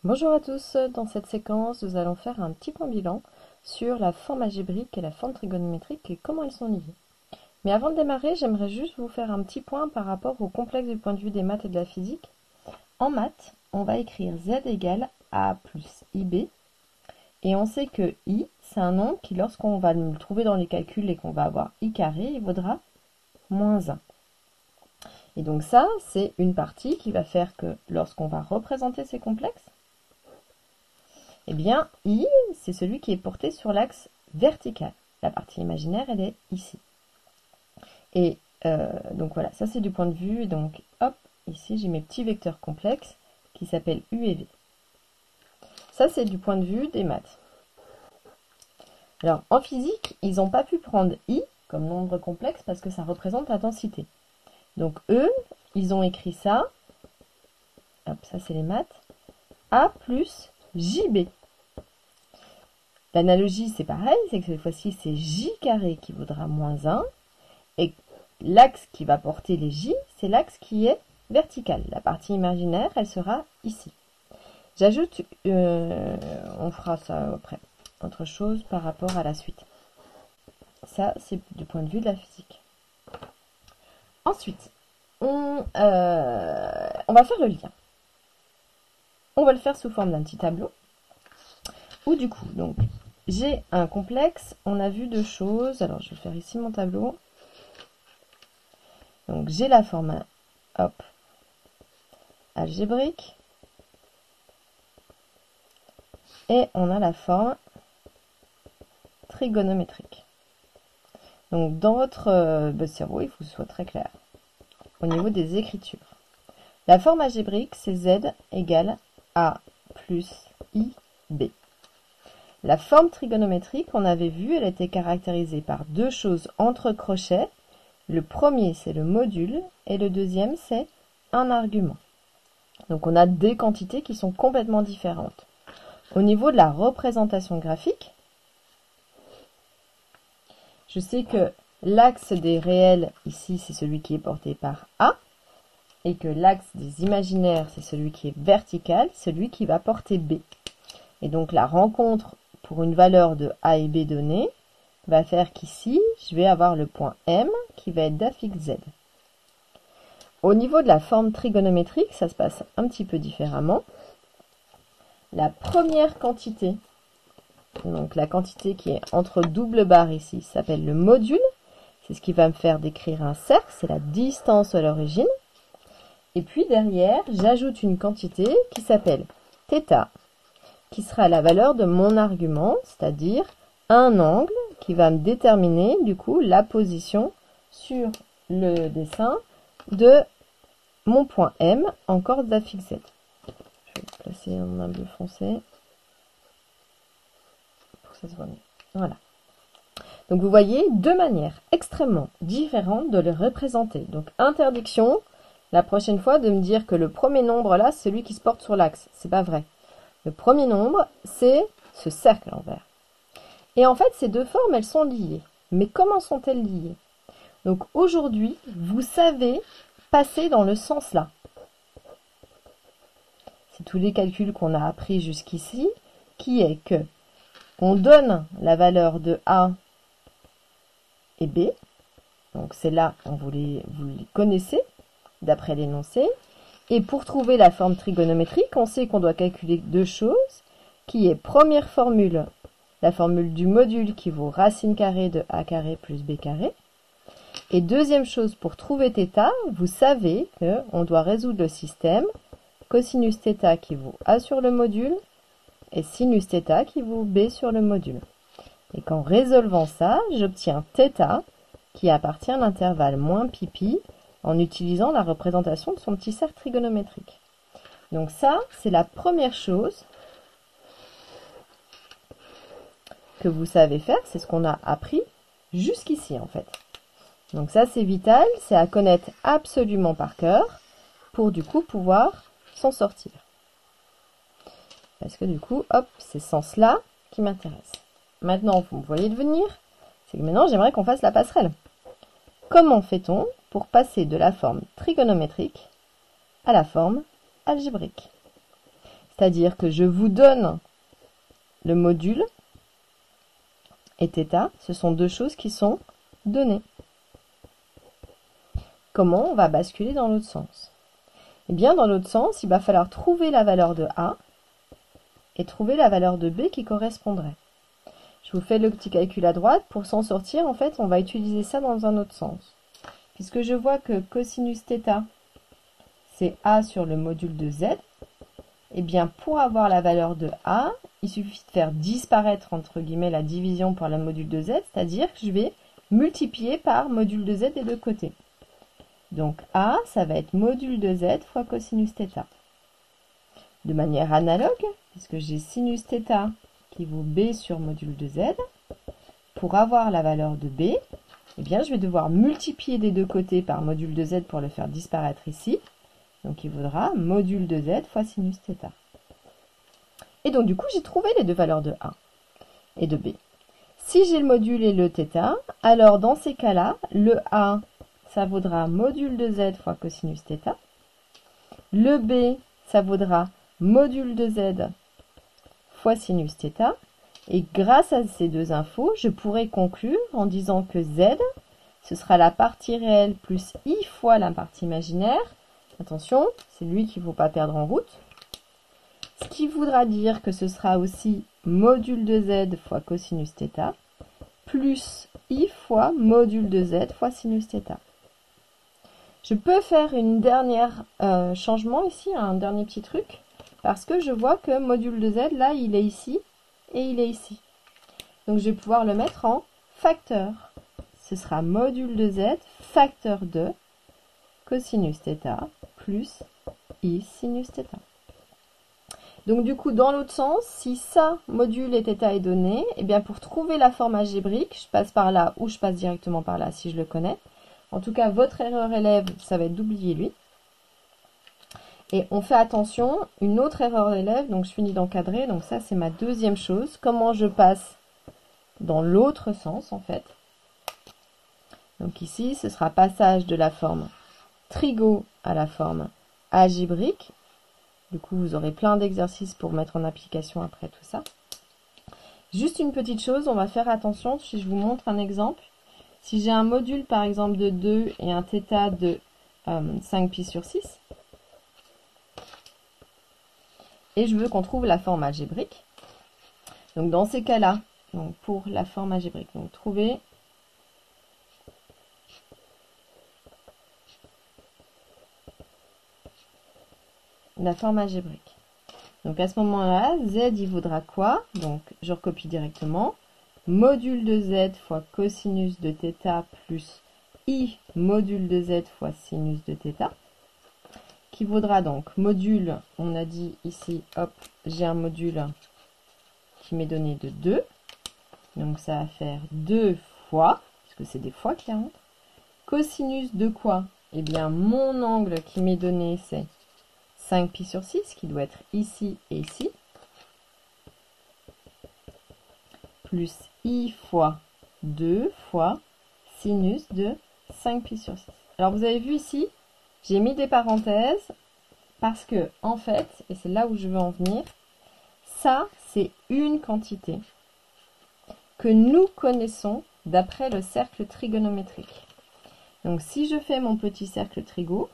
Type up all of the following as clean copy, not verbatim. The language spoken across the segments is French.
Bonjour à tous, dans cette séquence nous allons faire un petit point bilan sur la forme algébrique et la forme trigonométrique et comment elles sont liées. Mais avant de démarrer, j'aimerais juste vous faire un petit point par rapport au complexe du point de vue des maths et de la physique. En maths, on va écrire z égale a plus ib, et on sait que i, c'est un nombre qui, lorsqu'on va le trouver dans les calculs et qu'on va avoir i carré, il vaudra moins 1. Et donc ça, c'est une partie qui va faire que lorsqu'on va représenter ces complexes, eh bien, I, c'est celui qui est porté sur l'axe vertical. La partie imaginaire, elle est ici. Et donc voilà, ça c'est du point de vue. Donc hop, ici j'ai mes petits vecteurs complexes qui s'appellent U et V. Ça c'est du point de vue des maths. Alors en physique, ils n'ont pas pu prendre I comme nombre complexe parce que ça représente la densité. Donc eux, ils ont écrit ça. Hop, ça c'est les maths. A plus JB. L'analogie, c'est pareil, c'est que cette fois-ci, c'est J carré qui vaudra moins 1. Et l'axe qui va porter les J, c'est l'axe qui est vertical. La partie imaginaire, elle sera ici. J'ajoute, on fera ça après, autre chose par rapport à la suite. Ça, c'est du point de vue de la physique. Ensuite, on va faire le lien. On va le faire sous forme d'un petit tableau. Ou du coup, donc, j'ai un complexe, on a vu deux choses. Alors, je vais faire ici mon tableau. Donc, j'ai la forme, hop, algébrique. Et on a la forme trigonométrique. Donc, dans votre cerveau, il faut que ce soit très clair au niveau des écritures. La forme algébrique, c'est z égale a plus ib. La forme trigonométrique, on avait vu, elle était caractérisée par deux choses entre crochets. Le premier, c'est le module, et le deuxième, c'est un argument. Donc on a des quantités qui sont complètement différentes. Au niveau de la représentation graphique, je sais que l'axe des réels, ici, c'est celui qui est porté par A, et que l'axe des imaginaires, c'est celui qui est vertical, celui qui va porter B. Et donc la rencontre pour une valeur de A et B donnée va faire qu'ici, je vais avoir le point M qui va être d'affixe Z. Au niveau de la forme trigonométrique, ça se passe un petit peu différemment. La première quantité, donc la quantité qui est entre double barre ici, s'appelle le module. C'est ce qui va me faire décrire un cercle, c'est la distance à l'origine. Et puis derrière, j'ajoute une quantité qui s'appelle θ, qui sera la valeur de mon argument, c'est-à-dire un angle qui va me déterminer du coup la position sur le dessin de mon point M en corde d'affixe Z. Je vais le placer en un bleu foncé pour que ça se voit mieux. Voilà. Donc vous voyez deux manières extrêmement différentes de les représenter. Donc interdiction, la prochaine fois, de me dire que le premier nombre là, c'est celui qui se porte sur l'axe. C'est pas vrai. Le premier nombre, c'est ce cercle en vert. Et en fait, ces deux formes, elles sont liées. Mais comment sont-elles liées? Donc aujourd'hui, vous savez passer dans le sens là. C'est tous les calculs qu'on a appris jusqu'ici, qui est que on donne la valeur de A et B. Donc c'est là, vous les connaissez d'après l'énoncé. Et pour trouver la forme trigonométrique, on sait qu'on doit calculer deux choses, qui est première formule, la formule du module qui vaut racine carrée de a carré plus b carré. Et deuxième chose, pour trouver θ, vous savez qu'on doit résoudre le système cosinus θ qui vaut a sur le module et sinus θ qui vaut b sur le module. Et qu'en résolvant ça, j'obtiens θ qui appartient à l'intervalle moins pi en utilisant la représentation de son petit cercle trigonométrique. Donc ça, c'est la première chose que vous savez faire, c'est ce qu'on a appris jusqu'ici en fait. Donc ça, c'est vital, c'est à connaître absolument par cœur pour du coup pouvoir s'en sortir. Parce que du coup, hop, c'est ce sens-là qui m'intéresse. Maintenant, vous me voyez devenir, c'est que maintenant, j'aimerais qu'on fasse la passerelle. Comment fait-on pour passer de la forme trigonométrique à la forme algébrique? C'est-à-dire que je vous donne le module et θ, ce sont deux choses qui sont données. Comment on va basculer dans l'autre sens? Eh bien, dans l'autre sens, il va falloir trouver la valeur de A et trouver la valeur de B qui correspondrait. Je vous fais le petit calcul à droite. Pour s'en sortir, en fait, on va utiliser ça dans un autre sens. Puisque je vois que cosinus θ, c'est A sur le module de Z, eh bien, pour avoir la valeur de A, il suffit de faire disparaître, entre guillemets, la division par le module de Z, c'est-à-dire que je vais multiplier par module de Z des deux côtés. Donc A, ça va être module de Z fois cosinus θ. De manière analogue, puisque j'ai sinus θ qui vaut B sur module de Z, pour avoir la valeur de B, eh bien, je vais devoir multiplier des deux côtés par module de Z pour le faire disparaître ici. Donc il vaudra module de Z fois sinus θ. Et donc du coup, j'ai trouvé les deux valeurs de A et de B. Si j'ai le module et le θ, alors dans ces cas-là, le A, ça vaudra module de Z fois cosinus θ. Le B, ça vaudra module de Z fois sinus θ. Et grâce à ces deux infos, je pourrais conclure en disant que Z, ce sera la partie réelle plus I fois la partie imaginaire. Attention, c'est lui qu'il ne faut pas perdre en route. Ce qui voudra dire que ce sera aussi module de Z fois cosinus θ plus I fois module de Z fois sinus θ. Je peux faire une dernière changement ici, un dernier petit truc, parce que je vois que module de Z, là, il est ici et il est ici. Donc, je vais pouvoir le mettre en facteur. Ce sera module de Z facteur de cosinus θ plus I sinus θ. Donc, du coup, dans l'autre sens, si ça, module et θ est donné, eh bien, pour trouver la forme algébrique, je passe par là ou je passe directement par là si je le connais. En tout cas, votre erreur élève, ça va être d'oublier lui. Et on fait attention, une autre erreur d'élève, donc je finis d'encadrer, donc ça c'est ma deuxième chose. Comment je passe dans l'autre sens en fait. Donc ici, ce sera passage de la forme trigo à la forme algébrique. Du coup, vous aurez plein d'exercices pour mettre en application après tout ça. Juste une petite chose, on va faire attention, si je vous montre un exemple. Si j'ai un module par exemple de 2 et un θ de 5π sur 6, et je veux qu'on trouve la forme algébrique. Donc dans ces cas-là, donc pour la forme algébrique, donc trouver la forme algébrique. Donc à ce moment-là, Z il vaudra quoi? Donc je recopie directement. Module de Z fois cosinus de θ plus I module de Z fois sinus de θ. Qui vaudra donc module, on a dit ici, hop, j'ai un module qui m'est donné de 2. Donc ça va faire 2 fois, parce que c'est des fois qui rentrent. Cosinus de quoi? Eh bien, mon angle qui m'est donné, c'est 5π sur 6, qui doit être ici et ici. Plus I fois 2 fois sinus de 5π sur 6. Alors, vous avez vu ici, j'ai mis des parenthèses parce que, en fait, et c'est là où je veux en venir, ça, c'est une quantité que nous connaissons d'après le cercle trigonométrique. Donc, si je fais mon petit cercle trigo,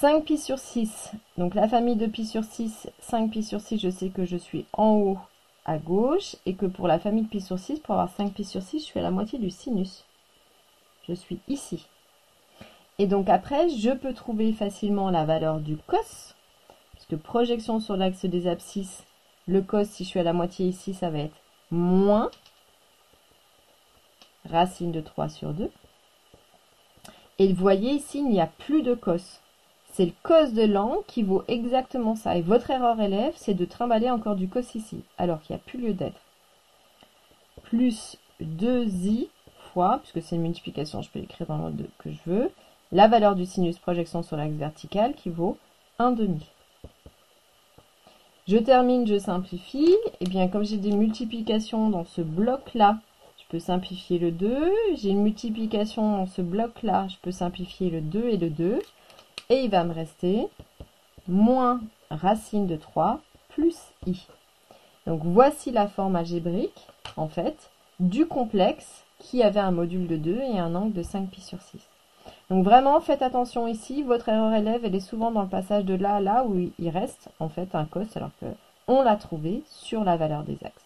5π sur 6, donc la famille de π sur 6, 5π sur 6, je sais que je suis en haut à gauche, et que pour la famille de π sur 6, pour avoir 5π sur 6, je suis à la moitié du sinus. Je suis ici. Et donc après, je peux trouver facilement la valeur du cos, puisque projection sur l'axe des abscisses, le cos, si je suis à la moitié ici, ça va être moins racine de 3 sur 2. Et vous voyez ici, il n'y a plus de cos. C'est le cos de l'angle qui vaut exactement ça. Et votre erreur élève, c'est de trimballer encore du cos ici, alors qu'il n'y a plus lieu d'être. Plus 2i fois, puisque c'est une multiplication, je peux l'écrire dans l'ordre que je veux, la valeur du sinus projection sur l'axe vertical qui vaut 1/2. Je termine, je simplifie. Et bien, comme j'ai des multiplications dans ce bloc-là, je peux simplifier le 2. J'ai une multiplication dans ce bloc-là, je peux simplifier le 2 et le 2. Et il va me rester moins racine de 3 plus i. Donc voici la forme algébrique, en fait, du complexe qui avait un module de 2 et un angle de 5π sur 6. Donc vraiment, faites attention ici, votre erreur élève, elle est souvent dans le passage de là à là où il reste en fait un cos alors qu'on l'a trouvé sur la valeur des axes.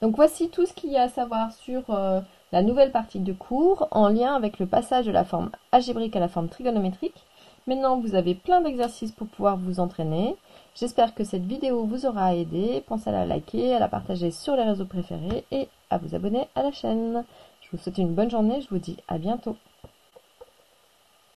Donc voici tout ce qu'il y a à savoir sur la nouvelle partie de cours en lien avec le passage de la forme algébrique à la forme trigonométrique. Maintenant, vous avez plein d'exercices pour pouvoir vous entraîner. J'espère que cette vidéo vous aura aidé. Pensez à la liker, à la partager sur les réseaux préférés et à vous abonner à la chaîne. Je vous souhaite une bonne journée, je vous dis à bientôt.